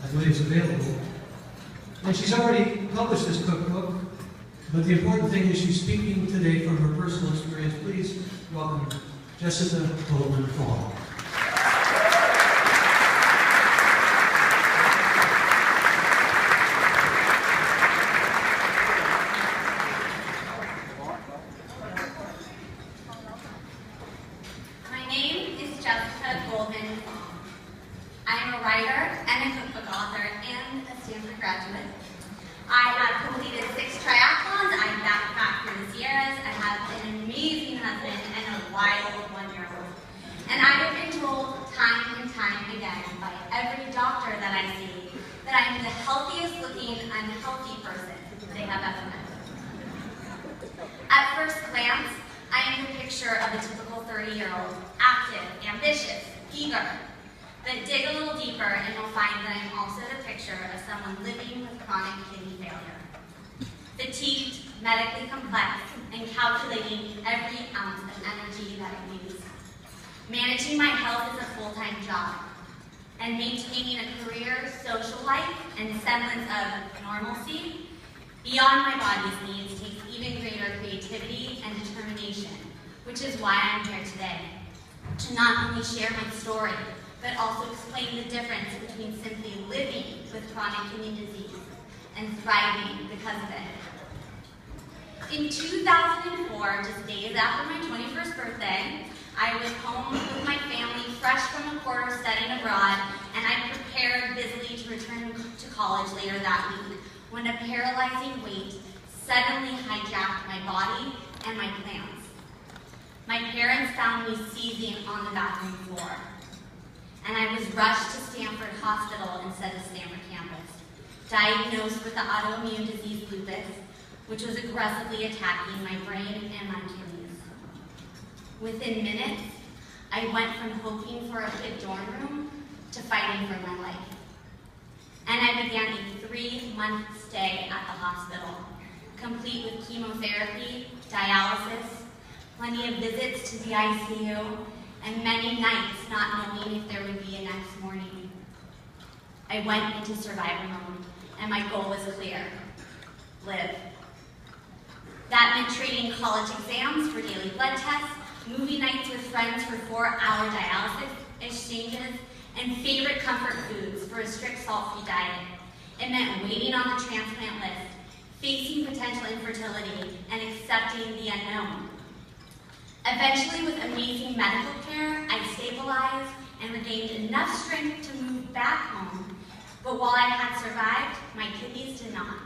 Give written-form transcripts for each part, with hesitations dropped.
I believe it's available. And she's already published this cookbook, but the important thing is she's speaking today from her personal experience. Please welcome Jessica Goldman Fall. My name is Jessica Goldman Fall. I am a writer and a cookbook author and a Stanford graduate. I have completed 6 triathlons. I've backpacked through the Sierras. I have an amazing husband and a wild 1-year-old. And I have been told time and time again by every doctor that I see that I am the healthiest looking unhealthy person they have ever met. At first glance, I am the picture of a typical 30-year-old, active, ambitious, eager. But dig a little deeper and you'll find that I'm also the picture of someone living with chronic kidney failure. Fatigued, medically complex, and calculating every ounce of energy that I use. Managing my health is a full-time job, and maintaining a career, social life, and semblance of normalcy beyond my body's needs takes even greater creativity and determination, which is why I'm here today, to not only share my story, but also explain the difference between simply living with chronic kidney disease and thriving because of it. In 2004, just days after my 21st birthday, I was home with my family, fresh from a quarter studying abroad, and I prepared busily to return to college later that week when a paralyzing weight suddenly hijacked my body and my plans. My parents found me seizing on the bathroom floor, and I was rushed to Stanford Hospital instead of Stanford campus, diagnosed with the autoimmune disease lupus, which was aggressively attacking my brain and my kidneys. Within minutes, I went from hoping for a good dorm room to fighting for my life. And I began a 3-month stay at the hospital, complete with chemotherapy, dialysis, plenty of visits to the ICU, and many nights not knowing if there would be a next morning. I went into survivor mode, and my goal was clear: live. That meant trading college exams for daily blood tests, movie nights with friends for 4-hour dialysis exchanges, and favorite comfort foods for a strict salt-free diet. It meant waiting on the transplant list, facing potential infertility, and accepting the unknown. Eventually, with amazing medical care, I stabilized and regained enough strength to move back home. But while I had survived, my kidneys did not.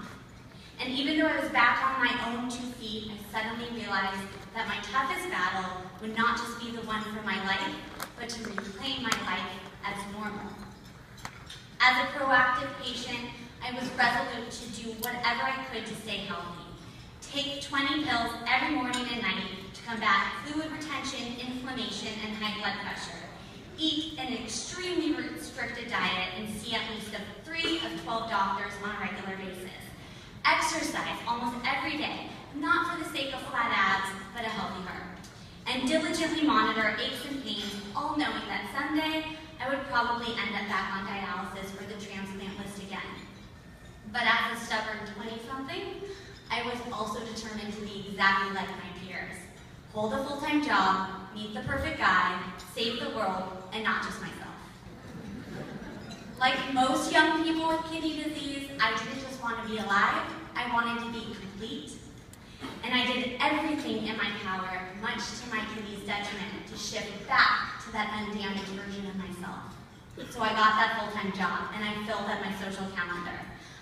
And even though I was back on my own 2 feet, I suddenly realized that my toughest battle would not just be the one for my life, but to reclaim my life as normal. As a proactive patient, I was resolute to do whatever I could to stay healthy. Take 20 pills every morning and night to combat fluid retention, inflammation, and high blood pressure. Eat an extremely restricted diet and see at least 3 of 12 doctors on a regular basis. Exercise almost every day, not for the sake of flat abs, but a healthy heart. And diligently monitor aches and pains, all knowing that someday I would probably end up back on dialysis for the transplant list again. But as a stubborn 20-something, I was also determined to be exactly like my peers. Hold a full-time job, meet the perfect guy, save the world, and not just myself. Like most young people with kidney disease, I didn't just want to be alive, I wanted to be complete. And I did everything in my power, much to my kidneys' detriment, to shift back to that undamaged version of myself. So I got that full-time job, and I filled up my social calendar.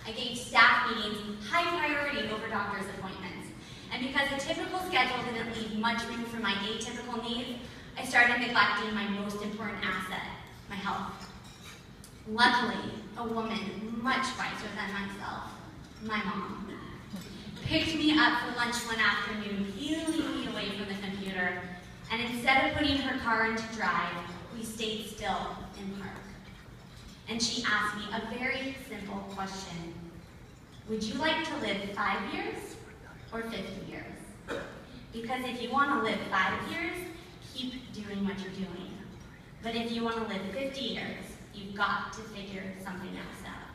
I gave staff meetings high priority over doctor's appointments. And because a typical schedule didn't leave much room for my atypical needs, I started neglecting my most important asset, my health. Luckily, a woman much wiser than myself, my mom, picked me up for lunch one afternoon, peeling me away from the computer, and instead of putting her car into drive, we stayed still in park. And she asked me a very simple question. Would you like to live 5 years or 50 years? Because if you want to live 5 years, keep doing what you're doing. But if you want to live 50 years, you've got to figure something else out.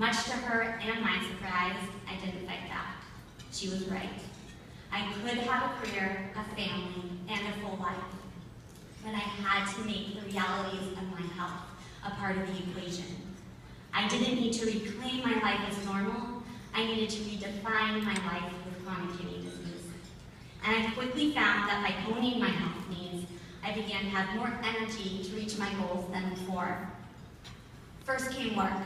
Much to her and my surprise, I didn't fight back. She was right. I could have a career, a family, and a full life, but I had to make the realities of my health a part of the equation. I didn't need to reclaim my life as normal. I needed to redefine my life with chronic kidney disease. And I quickly found that by owning my health needs, I began to have more energy to reach my goals than before. First came work.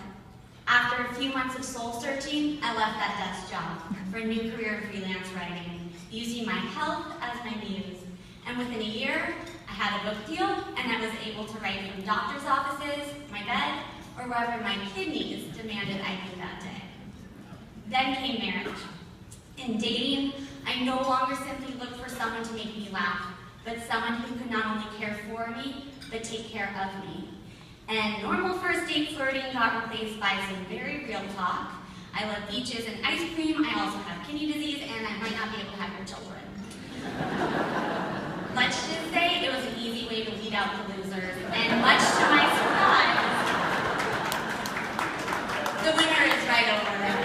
After a few months of soul searching, I left that desk job for a new career in freelance writing, using my health as my muse. And within a year, I had a book deal, and I was able to write from doctor's offices, my bed, or wherever my kidneys demanded I be that day. Then came marriage. In dating, I no longer simply looked for someone to make me laugh, but someone who could not only care for me, but take care of me. And normal first date flirting got replaced by some very real talk. I love beaches and ice cream, I also have kidney disease, and I might not be able to have your children. Let's just say it was an easy way to weed out the losers, and much to my surprise, the winner is right over there.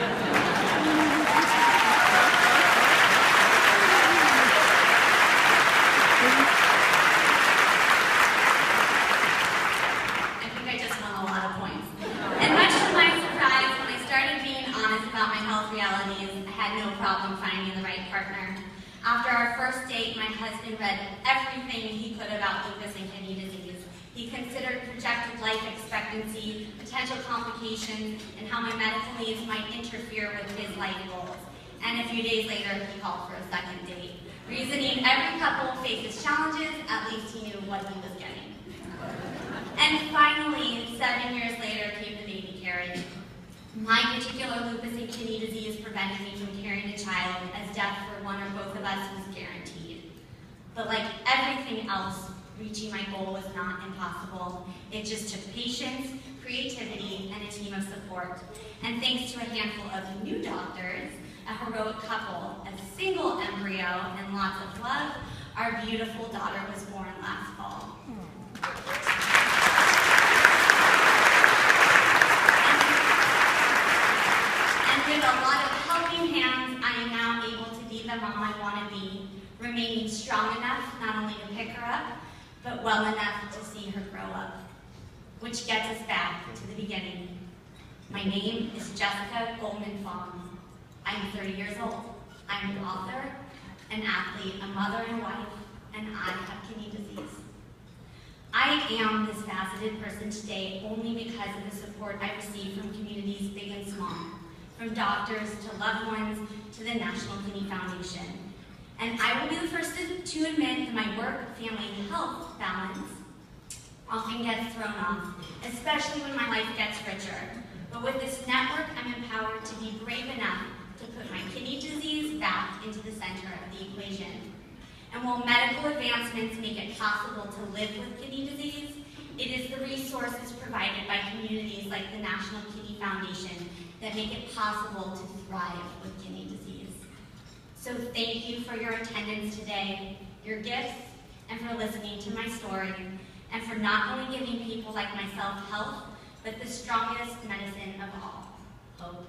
After our first date, my husband read everything he could about lupus and kidney disease. He considered projected life expectancy, potential complications, and how my medical needs might interfere with his life goals. And a few days later, he called for a second date. Reasoning every couple faces challenges, at least he knew what he was getting. And finally, 7 years later, came the baby carriage. My particular lupus and kidney disease prevented me from carrying a child, as death for one or both of us was guaranteed. But like everything else, reaching my goal was not impossible. It just took patience, creativity, and a team of support. And thanks to a handful of new doctors, a heroic couple, a single embryo, and lots of love, our beautiful daughter was born last fall. With a lot of helping hands, I am now able to be the mom I want to be, remaining strong enough not only to pick her up, but well enough to see her grow up. Which gets us back to the beginning. My name is Jessica Goldman Fong. I'm 30 years old. I'm an author, an athlete, a mother and wife, and I have kidney disease. I am this faceted person today only because of the support I receive from communities big and small. From doctors to loved ones to the National Kidney Foundation. And I will be the first to admit that my work, family, and health balance often gets thrown off, especially when my life gets richer. But with this network, I'm empowered to be brave enough to put my kidney disease back into the center of the equation. And while medical advancements make it possible to live with kidney disease, it is the resources provided by communities like the National Kidney Foundation that make it possible to thrive with kidney disease. So thank you for your attendance today, your gifts, and for listening to my story, and for not only giving people like myself health, but the strongest medicine of all, hope.